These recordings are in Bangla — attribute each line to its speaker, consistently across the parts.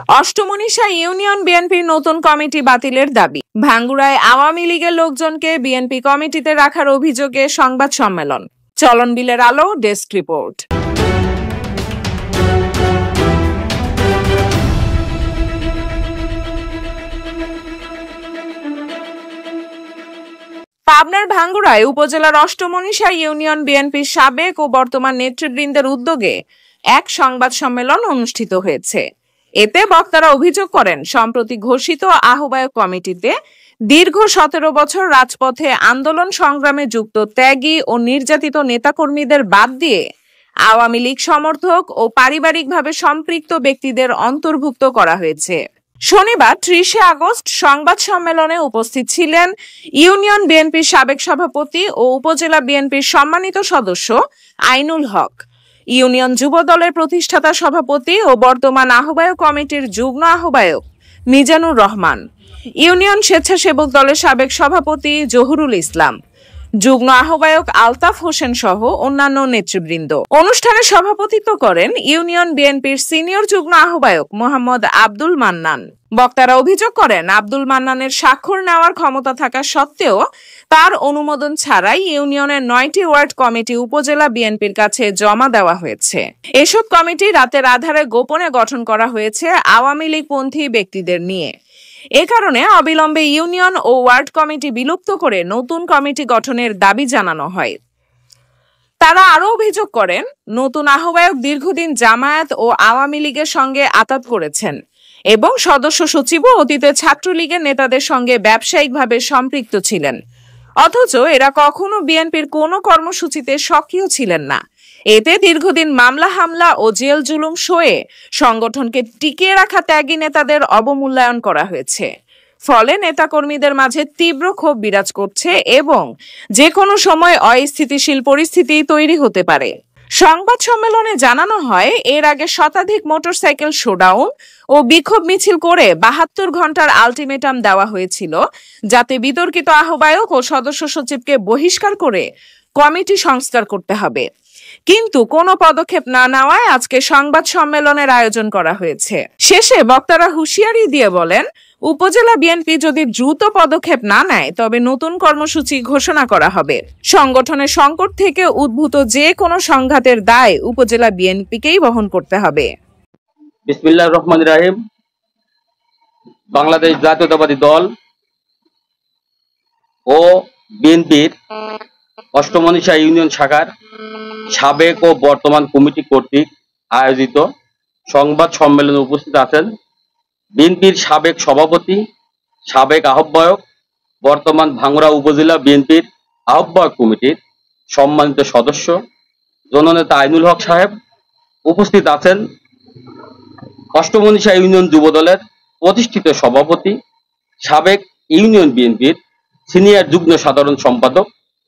Speaker 1: অষ্টমনীশা ইউনিয়ন বিএনপির নতুন কমিটি বাতিলের দাবি। ভাঙ্গুড়ায় আওয়ামী লীগের লোকজনকে বিএনপি কমিটিতে রাখার অভিযোগে সংবাদ সম্মেলন। চলন বিলের আলো ডেস্ক রিপোর্ট। পাবনার ভাঙ্গুড়ায় উপজেলার অষ্টমনীশা ইউনিয়ন বিএনপির সাবেক ও বর্তমান নেতৃবৃন্দের উদ্যোগে এক সংবাদ সম্মেলন অনুষ্ঠিত হয়েছে। এতে বক্তারা অভিযোগ করেন, সম্প্রতি ঘোষিত আহ্বায়ক কমিটিতে দীর্ঘ 17 বছর রাজপথে আন্দোলন সংগ্রামে যুক্ত ত্যাগী ও নির্যাতিত নেতাকর্মীদের বাদ দিয়ে আওয়ামী লীগ সমর্থক ও পারিবারিকভাবে সম্পৃক্ত ব্যক্তিদের অন্তর্ভুক্ত করা হয়েছে। শনিবার 30 আগস্ট সংবাদ সম্মেলনে উপস্থিত ছিলেন ইউনিয়ন বিএনপির সাবেক সভাপতি ও উপজেলা বিএনপির সম্মানিত সদস্য আইনুল হক, ইউনিয়ন যুব দলের প্রতিষ্ঠাতা সভাপতি ও বর্তমান আহ্বায়ক কমিটির যুগ্ম আহ্বায়ক মিজানুর রহমান, ইউনিয়ন স্বেচ্ছাসেবক দলের সাবেক সভাপতি জহুরুল ইসলাম, যুগ্ম আহ্বায়ক আলতাফ হোসেন সহ অন্যান্য নেতৃবৃন্দ। অনুষ্ঠানে সভাপতিত্ব করেন ইউনিয়ন বিএনপির সিনিয়র যুগ্ম আহ্বায়ক মোহাম্মদ আব্দুল মান্নান। বক্তারা অভিযোগ করেন, আব্দুল মান্নানের স্বাক্ষর নেওয়ার ক্ষমতা থাকা সত্ত্বেও তার অনুমোদন ছাড়াই ইউনিয়নের 9টি ওয়ার্ড কমিটি উপজেলা বিএনপির কাছে জমা দেওয়া হয়েছে। এসব কমিটি রাতের আধারে গোপনে গঠন করা হয়েছে আওয়ামী লীগপন্থী ব্যক্তিদের নিয়ে। এ কারণে অবিলম্বে ইউনিয়ন ও ওয়ার্ড কমিটি বিলুপ্ত করে নতুন কমিটি গঠনের দাবি জানানো হয়। তারা আরো অভিযোগ করেন, নতুন আহ্বায়ক দীর্ঘদিন জামায়াত ও আওয়ামী লীগের সঙ্গে আঁতাত করেছেন এবং সদস্য সচিবও অতীতে ছাত্রলীগের নেতাদের সঙ্গে ব্যবসায়িকভাবে সম্পৃক্ত ছিলেন, অথচ এরা কখনো বিএনপির কোনো কর্মসূচিতে সক্রিয় ছিলেন না। এতে দীর্ঘদিন মামলা হামলা ও জেল জুলুম সয়ে সংগঠনকে টিকিয়ে রাখা ত্যাগী নেতাদের অবমূল্যায়ন করা হয়েছে। ফলে নেতাকর্মীদের মাঝে তীব্র ক্ষোভ বিরাজ করছে এবং যে কোনো সময় অস্থিতিশীল পরিস্থিতি তৈরি হতে পারে। সংবাদ সম্মেলনে জানানো হয়, এর আগে শতাধিক মোটরসাইকেল শোডাউন ও বিক্ষোভ মিছিল করে 72 ঘন্টার আলটিমেটাম দেওয়া হয়েছিল, যাতে বিতর্কিত আহ্বায়ক ও সদস্য সচিবকে বহিষ্কার করে কমিটি সংস্কার করতে হবে। কিন্তু কোনো পদক্ষেপ না নেওয়ায় আজকে সংবাদ সম্মেলনের আয়োজন করা হয়েছে। শেষে বক্তারা হুঁশিয়ারি দিয়ে বলেন, উপজেলা বিএনপি যদি দ্রুত পদক্ষেপ না নেয় তবে নতুন কর্মসূচি ঘোষণা করা হবে। সংগঠনের সংকট থেকে উদ্ভূত যে কোনো সংঘাতের দায় উপজেলা বিএনপিকেই বহন করতে হবে।
Speaker 2: বিসমিল্লাহির রহমানির রহিম। বাংলাদেশ জাতীয়তাবাদী দল ও বিএনপির অষ্টমনীশা ইউনিয়ন শাখার সাবেক ও বর্তমান কমিটি কর্তৃক আয়োজিত সংবাদ সম্মেলনে উপস্থিত আছেন বিএনপির সাবেক সভাপতি, সাবেক আহ্বায়ক, বর্তমান ভাঙ্গুড়া উপজেলা বিএনপির আহ্বায়ক কমিটির সম্মানিত সদস্য জননেতা আইনুল হক সাহেব। উপস্থিত আছেন অষ্টমনীশা ইউনিয়ন যুব দলের প্রতিষ্ঠিত সভাপতি, সাবেক ইউনিয়ন বিএনপির সিনিয়র যুগ্ম সাধারণ সম্পাদক,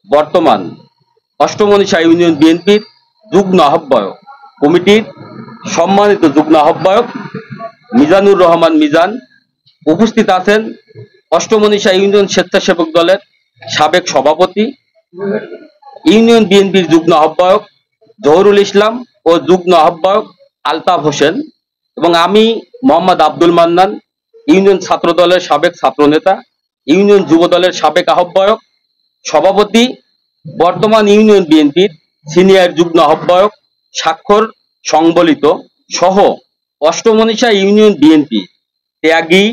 Speaker 2: বর্তমান অষ্টমনীশা ইউনিয়ন বিএনপির যুগ্ম আহ্বায়ক কমিটির সম্মানিত যুগ্ম আহ্বায়ক মিজানুর রহমান মিজান। উপস্থিত আছেন অষ্টমনীশা ইউনিয়ন স্বেচ্ছাসেবক দলের সাবেক সভাপতি, ইউনিয়ন বিএনপির যুগ্ম আহ্বায়ক জহুরুল ইসলাম ও যুগ্ম আহ্বায়ক আলতাফ হোসেন, এবং আমি মোহাম্মদ আব্দুল মান্নান, ইউনিয়ন ছাত্র দলের সাবেক ছাত্র নেতা, ইউনিয়ন যুব দলের সাবেক আহ্বায়ক, সভাপতি, বর্তমান ইউনিয়ন বিএনপির সিনিয়র যুগ্ম আহ্বায়ক, স্বাক্ষর সংবলিত সহ অষ্টমনীশা ইউনিয়ন বিএনপি ত্যাগী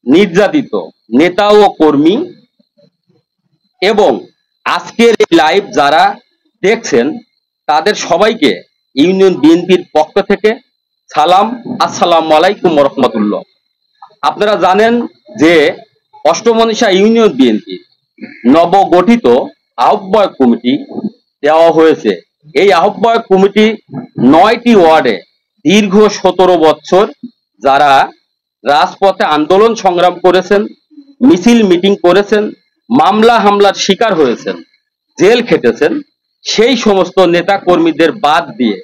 Speaker 2: নির্যাতিত নেতা ও কর্মী এবং আজকের এই লাইভ যারা দেখছেন তাদের সবাইকে ইউনিয়ন বিএনপির পক্ষ থেকে সালাম, আসসালামু আলাইকুম ওয়া রাহমাতুল্লাহ। আপনারা জানেন যে অষ্টমনীশা ইউনিয়ন বিএনপি নবগঠিত আহ্বায়ক কমিটি দেওয়া হয়েছে। এই আহ্বায়ক কমিটি 9টি ওয়ার্ডে দীর্ঘ 17 বছর যারা রাজপথে আন্দোলন সংগ্রাম করেছেন, মিছিল মিটিং করেছেন, মামলা হামলার শিকার হয়েছেন, জেল খেটেছেন, সেই সমস্ত নেতা কর্মীদের বাদ দিয়ে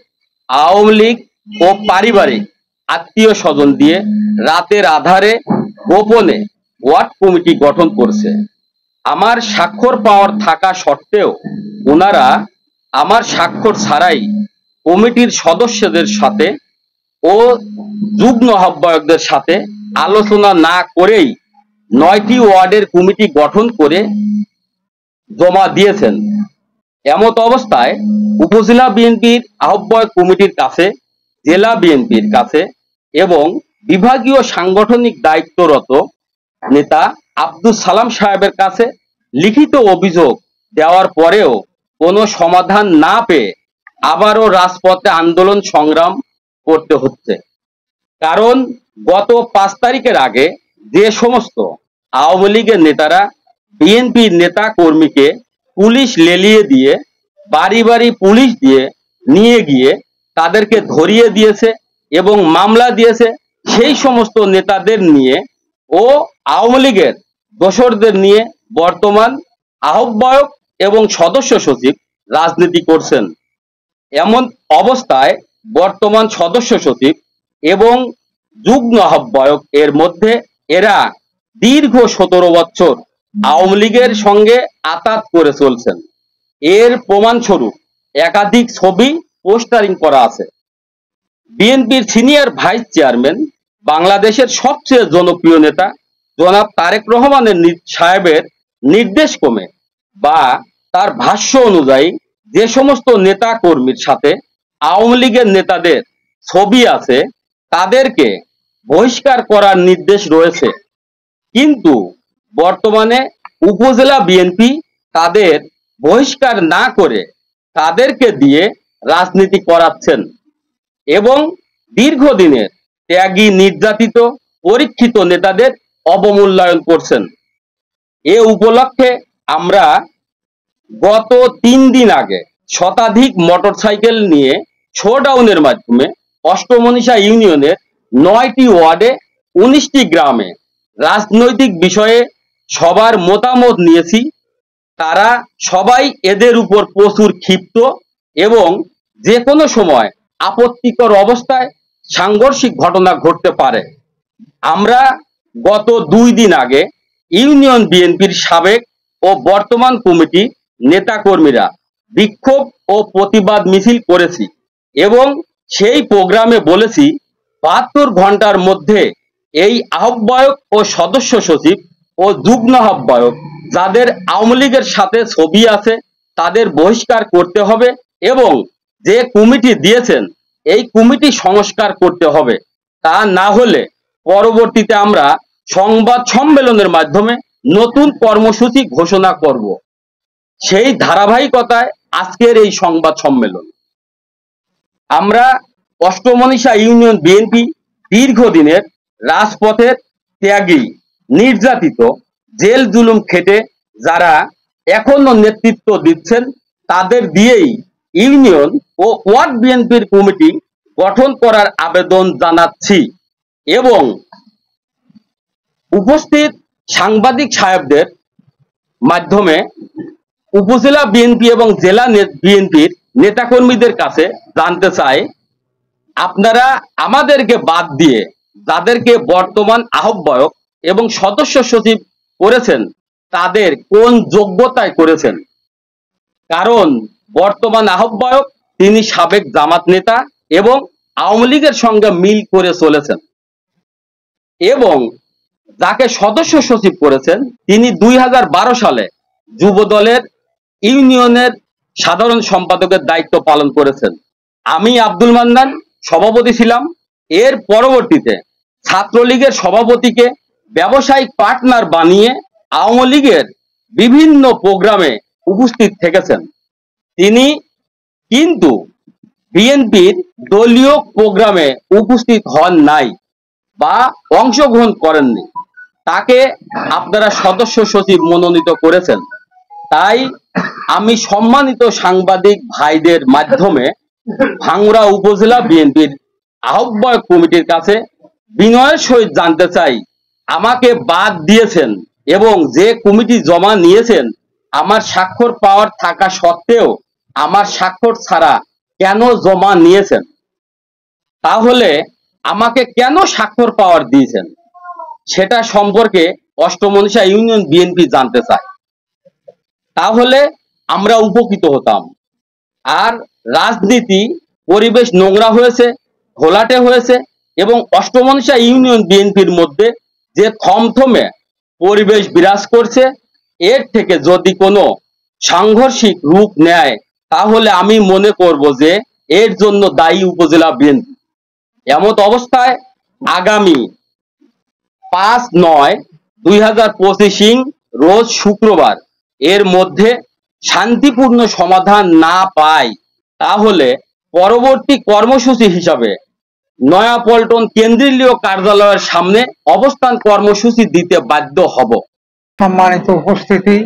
Speaker 2: আওয়ামী লীগ ও পারিবারিক আত্মীয় স্বজন দিয়ে রাতের আধারে গোপনে ওয়ার্ড কমিটি গঠন করছে। আমার স্বাক্ষর পাওয়ার থাকা সত্ত্বেও ওনারা আমার স্বাক্ষর ছাড়াই কমিটির সদস্যদের সাথে ও যুগ্ম আহ্বায়কদের সাথে আলোচনা না করেই 9টি ওয়ার্ডের কমিটি গঠন করে জমা দিয়েছেন। এমত অবস্থায় উপজেলা বিএনপির আহ্বায়ক কমিটির কাছে, জেলা বিএনপির কাছে এবং বিভাগীয় সাংগঠনিক দায়িত্বরত নেতা আব্দুল সালাম সাহেবের কাছে লিখিত অভিযোগ দেওয়ার পরেও কোনো সমাধান না পেয়ে আবারও রাজপথে আন্দোলন সংগ্রাম করতে হচ্ছে। কারণ গত 5 তারিখের আগে যে সমস্ত আওয়ামী লীগের নেতারা বিএনপির নেতা কর্মীকে পুলিশ লেলিয়ে দিয়ে বাড়ি বাড়ি পুলিশ দিয়ে নিয়ে গিয়ে তাদেরকে ধরিয়ে দিয়েছে এবং মামলা দিয়েছে, সেই সমস্ত নেতাদের নিয়ে ও আওয়ামী লীগের দোসরদের নিয়ে বর্তমান আহ্বায়ক এবং সদস্য সচিব রাজনীতি করছেন। এমন অবস্থায় বর্তমান সদস্য সচিব এবং যুগ্ম আহ্বায়ক এর মধ্যে এরা দীর্ঘ 17 বছর আওয়ামী লীগের সঙ্গে আতাত করে চলছেন। এর প্রমাণস্বরূপ একাধিক ছবি পোস্টারিং করা আছে। বিএনপির সিনিয়র ভাইস চেয়ারম্যান, বাংলাদেশের সবচেয়ে জনপ্রিয় নেতা জনাব তারেক রহমানের সাহেবের নির্দেশ ক্রমে বা তার ভাষ্য অনুযায়ী যে সমস্ত নেতা কর্মীর সাথে আওয়ামী লীগের নেতাদের ছবি আছে তাদেরকে বহিষ্কার করার নির্দেশ রয়েছে। কিন্তু বর্তমানে উপজেলা বিএনপি তাদের বহিষ্কার না করে তাদেরকে দিয়ে রাজনীতি করাচ্ছেন এবং দীর্ঘদিনের ত্যাগী, নির্যাতিত, পরীক্ষিত নেতাদের অবমূল্যায়ন করছেন। এ উপলক্ষে আমরা গত 3 দিন আগে শতাধিক মোটরসাইকেল নিয়ে শোডাউনের মাধ্যমে অষ্টমনীষা ইউনিয়নের 9টি ওয়ার্ডে 19টি গ্রামে রাজনৈতিক বিষয়ে সবার মতামত নিয়েছি। তারা সবাই এদের উপর প্রচুর ক্ষিপ্ত এবং যে কোনো সময় আপত্তিকর অবস্থায় সাংঘর্ষিক ঘটনা ঘটতে পারে। আমরা গত 2 দিন আগে ইউনিয়ন বিএনপির সাবেক ও বর্তমান কমিটি নেতাকর্মীরা বিক্ষোভ ও প্রতিবাদ মিছিল করেছি এবং সেই প্রোগ্রামে বলেছি 72 ঘন্টার মধ্যে এই আহ্বায়ক ও সদস্য সচিব ও যুগ্ম আহ্বায়ক যাদের আওয়ামী লীগের সাথে ছবি আছে তাদের বহিষ্কার করতে হবে এবং যে কমিটি দিয়েছেন এই কমিটি সংস্কার করতে হবে। তা না হলে পরবর্তীতে আমরা সংবাদ সম্মেলনের মাধ্যমে নতুন কর্মসূচি ঘোষণা করব। সেই ধারাবাহিকতায় আজকের এই সংবাদ সম্মেলন। আমরা অষ্টমনীষা ইউনিয়ন বিএনপি দীর্ঘদিনের রাজপথের ত্যাগী, নির্যাতিত, জেল জুলুম খেটে যারা এখনো নেতৃত্ব দিচ্ছেন তাদের দিয়েই ইউনিয়ন ও ওয়ার্ড বিএনপির কমিটি গঠন করার আবেদন জানাচ্ছি এবং উপস্থিত সাংবাদিক সাহেবদের মাধ্যমে উপজেলা বিএনপি এবং জেলা বিএনপির নেতাকর্মীদের কাছে জানতে চাই, আপনারা আমাদেরকে বাদ দিয়ে যাদেরকে বর্তমান আহ্বায়ক এবং সদস্য সচিব করেছেন তাদের কোন যোগ্যতায় করেছেন? কারণ বর্তমান আহ্বায়ক তিনি সাবেক জামাত নেতা এবং আওয়ামী লীগের সঙ্গে মিল করে চলেছেন এবং যাকে সদস্য সচিব করেছেন তিনি 2012 সালে যুব দলের ইউনিয়নের সাধারণ সম্পাদকের দায়িত্ব পালন করেছেন। আমি আব্দুল মান্নান সভাপতি ছিলাম। এর পরবর্তীতে ছাত্রলীগের সভাপতিকে ব্যবসায়িক পার্টনার বানিয়ে আওয়ামী লীগের বিভিন্ন প্রোগ্রামে উপস্থিত থেকেছেন তিনি, কিন্তু বিএনপির দলীয় প্রোগ্রামে উপস্থিত হন নাই বা অংশগ্রহণ করেননি। তাকে আপনারা সদস্য সচিব মনোনীত করেছেন। তাই আমি সম্মানিত সাংবাদিক ভাইদের মাধ্যমে ভাঙ্গুড়া উপজেলা বিএনপির আহ্বায়ক কমিটির কাছে বিনয়ের সহিত জানতে চাই, আমাকে বাদ দিয়েছেন এবং যে কমিটি জমা নিয়েছেন আমার স্বাক্ষর পাওয়ার থাকা সত্ত্বেও আমার স্বাক্ষর ছাড়া কেন জমা নিয়েছেন? তাহলে আমাকে কেন স্বাক্ষর পাওয়ার দিয়েছেন সেটা সম্পর্কে অষ্টমনীষা ইউনিয়ন বিএনপি জানতে চায়। তাহলে আমরা উপকৃত হতাম। আর রাজনীতি পরিবেশ নোংরা হয়েছে, ঘোলাটে হয়েছে, এবং অষ্টমনসা ইউনিয়ন বিএনপির মধ্যে যে থমথমে পরিবেশ বিরাজ করছে, এর থেকে যদি কোনো সাংঘর্ষিক রূপ নেয় তাহলে আমি মনে করব যে এর জন্য দায়ী উপজেলা বিএনপি। এমত অবস্থায় আগামী 5/9/2025 রোজ শুক্রবার এর মধ্যে শান্তিপূর্ণ সমাধান না পায় তাহলে পরবর্তী কর্মসূচি হিসাবে নয়াপল্টন কেন্দ্রীয় কার্যালয়ের সামনে অবস্থান কর্মসূচি দিতে বাধ্য হব।
Speaker 3: সম্মানিত উপস্থিতি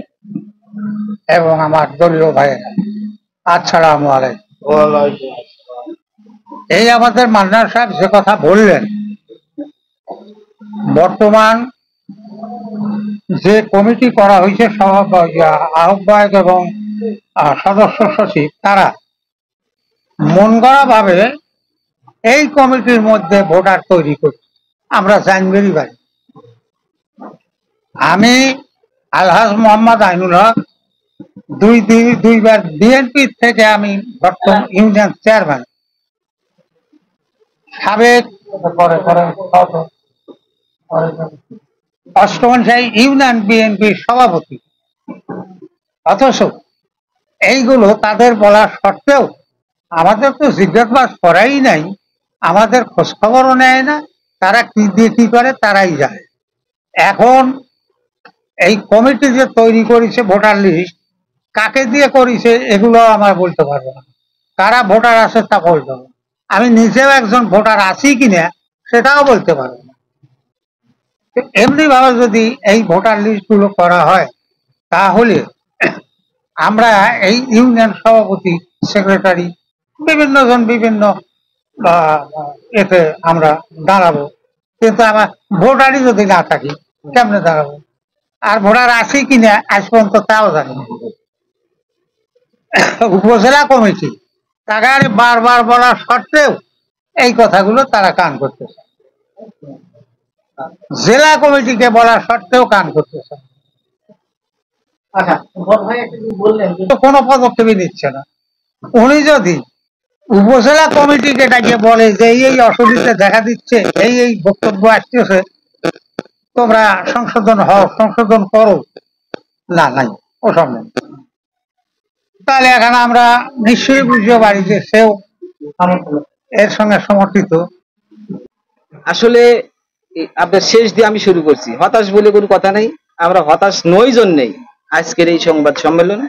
Speaker 3: এবং আমার দলীয় ভাইয়েরা, আসসালামু আলাইকুম। এই আমাদের মান্নান সাহেব যে কথা বললেন, বর্তমান যে কমিটি করা হয়েছে আহ্বায়ক এবং সদস্য সচিব, তারা মন গড়া ভাবে এই কমিটির মধ্যে ভোটার তৈরি করছে। আমরা জানবেরই পারি। আমি আলহাজ মোহাম্মদ আইনুল হক, দুইবার বিএনপি থেকে আমি বর্তমান ইউনিয়ন চেয়ারম্যান, সাবেক অষ্টমনসা ইউনিয়ন বিএনপির সভাপতি। অথচ এইগুলো তাদের বলা সত্ত্বেও আমাদের তো জিজ্ঞাসাবাদ করাই নাই, আমাদের খোঁজ খবরও নেয় না। তারা কি দিয়ে কি করে তারাই যায়। এখন এই কমিটি যে তৈরি করেছে ভোটার লিস্ট, কাকে দিয়ে করেছে এগুলো আমার বলতে পারবো না। কারা ভোটার আছে তা বলতে হবে। আমি নিজেও একজন ভোটার আছি কিনা সেটাও বলতে পারবো না। এমনি ভাবে যদি এই ভোটার লিস্ট গুলো করা হয় তাহলে আমরা এই ইউনিয়ন সভাপতি, সেক্রেটারি, বিভিন্ন জন বিভিন্ন এতে আমরা দাঁড়াবো। কিন্তু আমার ভোটারই যদি না থাকি কেমনে দাঁড়াবো? আর ভোটার আছে কিনা আজ পর্যন্ত তাও জানি না। উপজেলা কমিটি তাকে বারবার বলা সত্ত্বেও এই কথাগুলো তারা কান করতেছে। জেলা কমিটিকে বলা সত্ত্বেও কান করতেছে। কোনো পদক্ষেপই নিচ্ছে না। উনি যদি উপজেলা কমিটিকে ডাকিয়ে বলে যে এই অসুবিধা দেখা দিচ্ছে, এই বক্তব্য আসতেছে, তোমরা সংশোধন হও, সংশোধন করো, না নাই অসম্ভব, তাহলে এখন আমরা নিশ্চয়ই বুঝতে পারি যে সেও এর সঙ্গে সমর্থিত।
Speaker 4: আসলে আপনার শেষ দিয়ে আমি শুরু করছি। হতাশ বলে কোনো কথা নেই, আমরা হতাশ নই জন্যেই আজকের এই সংবাদ সম্মেলন।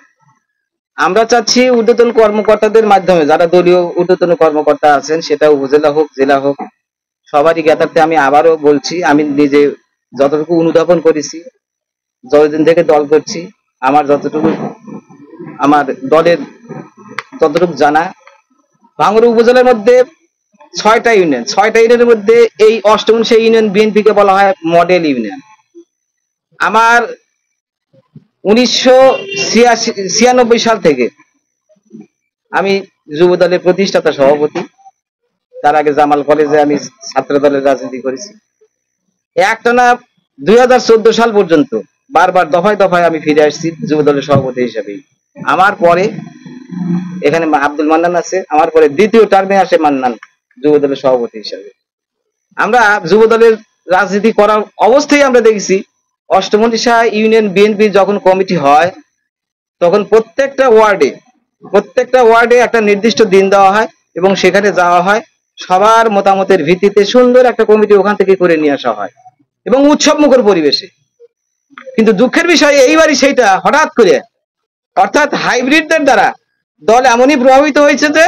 Speaker 4: আমরা চাচ্ছি ঊর্ধ্বতন কর্মকর্তাদের মাধ্যমে, যারা দলীয় ঊর্ধ্বতন কর্মকর্তা আছেন, সেটা উপজেলা হোক জেলা হোক, সবারই জ্ঞাতার্থে আমি আবারও বলছি, আমি নিজে যতটুকু অনুধাবন করেছি, যতদিন থেকে দল করছি, আমার যতটুকু আমার দলের যতটুকু জানা, ভাঙ্গুড়া উপজেলার মধ্যে 6টা ইউনিয়ন, 6টা ইউনিয়নের মধ্যে এই অষ্টমনসা ইউনিয়ন বিএনপিকে বলা হয় মডেল ইউনিয়ন। আমার 1996 সাল থেকে আমি যুব দলের প্রতিষ্ঠাতা সভাপতি। তার আগে জামাল কলেজে আমি ছাত্র দলের রাজনীতি করেছি। একটানা 2014 সাল পর্যন্ত বারবার দফায় দফায় আমি ফিরে আসছি যুব দলের সভাপতি হিসাবে। আমার পরে এখানে আব্দুল মান্নান আছে, আমার পরে দ্বিতীয় টার্মে আসে মান্নান যুব দলের সভাপতি হিসাবে। আমরা যুব দলের রাজনীতি করার অবস্থায় আমরা দেখেছি অষ্টমনসা ইউনিয়ন বিএনপি যখন কমিটি হয় তখন প্রত্যেকটা ওয়ার্ডে একটা নির্দিষ্ট দিন দেওয়া হয় এবং সেখানে যাওয়া হয়, সবার মতামতের ভিত্তিতে সুন্দর একটা কমিটি ওখান থেকে করে নিয়ে আসা হয় এবং উৎসব মুখর পরিবেশে। কিন্তু দুঃখের বিষয় এইবারই সেইটা হঠাৎ করে, অর্থাৎ হাইব্রিডদের দ্বারা দল এমনই প্রভাবিত হয়েছে যে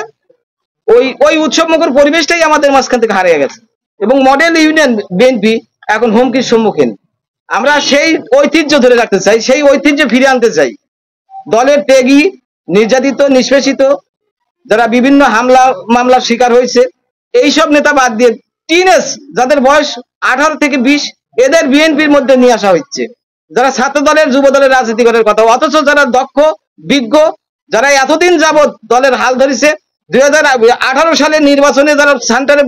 Speaker 4: ওই উৎসব মুখর পরিবেশটাই আমাদের মাঝখান থেকে হারিয়ে গেছে এবং মডেল ইউনিয়ন বিএনপি এখন হুমকির সম্মুখীন। আমরা সেই ঐতিহ্য ধরে রাখতে চাই, সেই ঐতিহ্য ফিরে আনতে চাই। দলের ত্যাগী, নির্যাতিত, নিষ্পেষিত, যারা বিভিন্ন মামলার শিকার হয়েছে, এইসব নেতা বাদ দিয়ে টিনেজ, যাদের বয়স 18 থেকে 20, এদের বিএনপির মধ্যে নিয়ে আসা হচ্ছে, যারা ছাত্র দলের যুব দলের রাজনীতি করার কথা। অথচ যারা দক্ষ, বিজ্ঞ, যারা এতদিন যাবৎ দলের হাল ধরেছে, 2018 সালের নির্বাচনে যারা সেন্টারে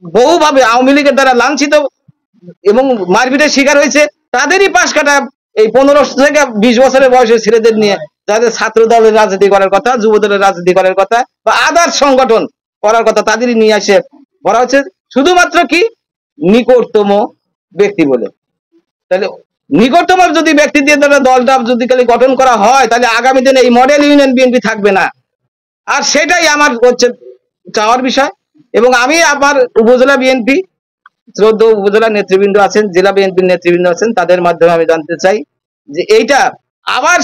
Speaker 4: বহুভাবে আওয়ামী লীগের দ্বারা লাঞ্ছিত এবং মারপিটের শিকার হয়েছে, তাদেরই পাশ কাটা এই 15 থেকে 20 বছরের বয়সের ছেলেদের নিয়ে, যাদের ছাত্র দলের রাজনীতি করার কথা, যুব দলের রাজনীতি করার কথা বা আদার সংগঠন করার কথা, তাদেরই নিয়ে আসে বলা হচ্ছে শুধুমাত্র কি নিকটতম ব্যক্তি বলে। তাহলে নিকটতম যদি ব্যক্তি দিয়ে দলটা যদি খালি গঠন করা হয়, তাহলে আগামী দিনে এই মডেল ইউনিয়ন বিএনপি থাকবে না। আর সেটাই আমার হচ্ছে চাওয়ার বিষয়। এবং আমি আমার উপজেলা বিএনপি 14 উপজেলা নেতৃবৃন্দ আছেন, জেলা বিএনপির নেতৃবৃন্দ আছেন, তাদের মাধ্যমে আমি জানতে চাই যে এইটা আবার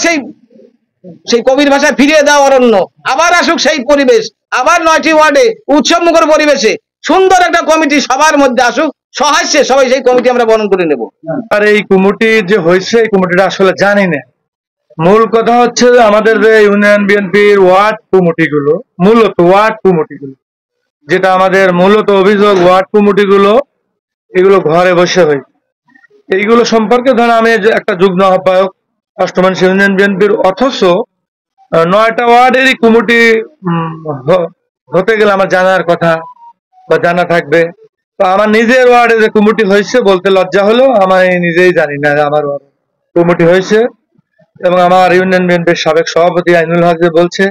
Speaker 4: সেই কবির ভাষায় ফিরিয়ে দেওয়া অরণ্য, আবার আসুক সেই পরিবেশ, আবার 9টি ওয়ার্ডে উৎসবমুখর পরিবেশে সুন্দর একটা কমিটি সবার মধ্যে আসুক, সহাস্যে সবাই সেই কমিটি আমরা বরণ করে নেব।
Speaker 5: আর এই কমিটি যে হয়েছে, এই কমিটিটা আসলে জানি না। মূল কথা হচ্ছে আমাদের যে ইউনিয়ন বিএনপির ওয়ার্ড কমিটিগুলো, মূলত ওয়ার্ড কমিটিগুলো, যেটা আমাদের মূলত অভিযোগ, ওয়ার্ড কমিটিগুলো এগুলো ঘরে বসে হয়। এইগুলো সম্পর্কে ধরেন আমি একটা যুগ্ম আহ্বায়ক অষ্টমাংশ ইউনিয়ন বিএনপির, অথচ 9টা ওয়ার্ডেরই কমিটি হতে গেলে আমার জানার কথা বা জানা থাকবে। তো আমার নিজের ওয়ার্ডে যে কমিটি হয়েছে বলতে লজ্জা হলো, আমি নিজেই জানি না আমার কমিটি হয়েছে। এবং আমার ইউনিয়ন বিএনপির সাবেক সভাপতি আইনুল হক যে বলছে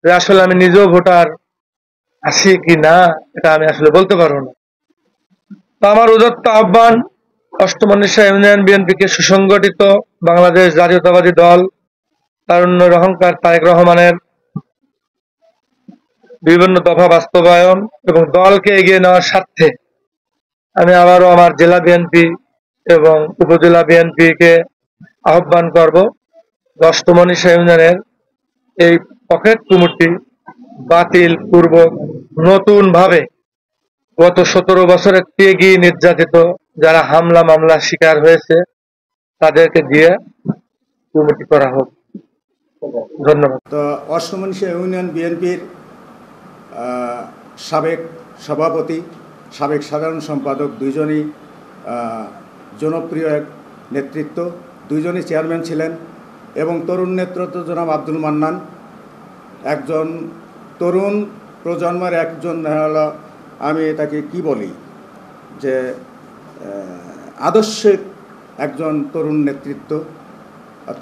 Speaker 5: যে আসলে আমি নিজেও ভোটার আছি কি না এটা আমি আসলে বলতে পারবো না। তো আমার উদাত্ত আহ্বান অষ্টমনিশা ইউনিয়ন বিএনপিকে সুসংগঠিত বাংলাদেশ জাতীয়তাবাদী দল তারুণ্যের অহংকার তারেক রহমানের বিভিন্ন দফা বাস্তবায়ন এবং দলকে এগিয়ে নেওয়ার স্বার্থে আমি আবারও আমার জেলা বিএনপি এবং উপজেলা বিএনপিকে আহ্বান করব, অষ্টমনিশা ইউনিয়নের এই পকেট কমিটি বাতিল পূর্বক নতুন ভাবে গত 17 বছরের ত্যাগী নির্যাতিত যারা হামলা মামলা শিকার হয়েছে তাদেরকে দিয়ে কমিটি করা হোক। ধন্যবাদ।
Speaker 6: তো অষ্টমনিশা ইউনিয়ন বিএনপির সাবেক সভাপতি, সাবেক সাধারণ সম্পাদক দুইজনই জনপ্রিয় এক নেতৃত্ব, দুইজনই চেয়ারম্যান ছিলেন। এবং তরুণ নেতৃত্ব জনাব আব্দুল মান্নান একজন তরুণ প্রজন্মের একজন, হলো আমি এটাকে কি বলি যে আদর্শিক একজন তরুণ নেতৃত্ব।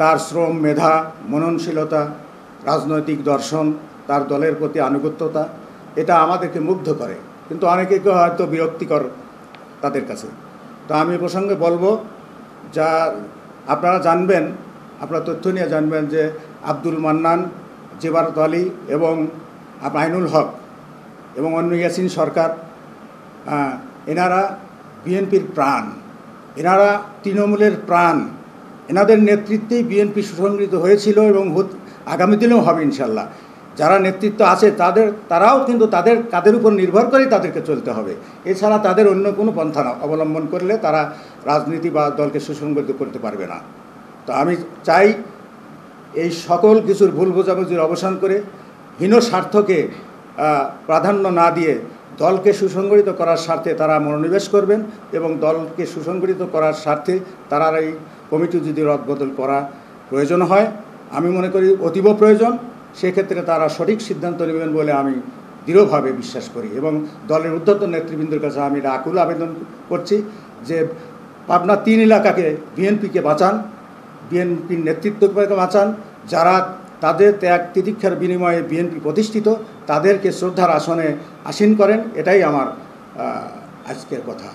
Speaker 6: তার শ্রম, মেধা, মননশীলতা, রাজনৈতিক দর্শন, তার দলের প্রতি আনুগত্যতা, এটা আমাদেরকে মুগ্ধ করে, কিন্তু অনেকে হয়তো বিরক্তিকর তাদের কাছে। তো আমি এ প্রসঙ্গে বলবো, যা আপনারা জানবেন, আপনারা তথ্য নিয়ে জানবেন যে আব্দুল মান্নান, জেবারত আলী এবং আইনুল হক এবং অন্য ইয়াসিন সরকার, এনারা বিএনপির প্রাণ, এনারা তৃণমূলের প্রাণ। এনাদের নেতৃত্বেই বিএনপি সুসংগঠিত হয়েছিল এবং আগামী দিনেও হবে ইনশাল্লাহ। যারা নেতৃত্ব আছে তারাও কিন্তু তাদের উপর নির্ভর করেই তাদেরকে চলতে হবে। এছাড়া তাদের অন্য কোনো পন্থা অবলম্বন করলে তারা রাজনীতি বা দলকে সুসংগঠিত করতে পারবে না। তো আমি চাই এই সকল কিছুর ভুল বোঝাবুঝির অবসান করে হীন স্বার্থকে প্রাধান্য না দিয়ে দলকে সুসংগঠিত করার স্বার্থে তারা মনোনিবেশ করবেন এবং দলকে সুসংগঠিত করার স্বার্থে তারা এই কমিটি যদি রদবদল করা প্রয়োজন হয়, আমি মনে করি অতীব প্রয়োজন, সেক্ষেত্রে তারা সঠিক সিদ্ধান্ত নেবেন বলে আমি দৃঢ়ভাবে বিশ্বাস করি। এবং দলের ঊর্ধ্বতন নেতৃবৃন্দের কাছে আমি আকুল আবেদন করছি যে পাবনা 3 এলাকাকে বিএনপিকে বাঁচান, বিএনপির নেতৃত্বকে বাঁচান। যারা তাদের ত্যাগ তিতিক্ষার বিনিময়ে বিএনপি প্রতিষ্ঠিত, তাদেরকে শ্রদ্ধার আসনে আসীন করেন, এটাই আমার আজকের কথা।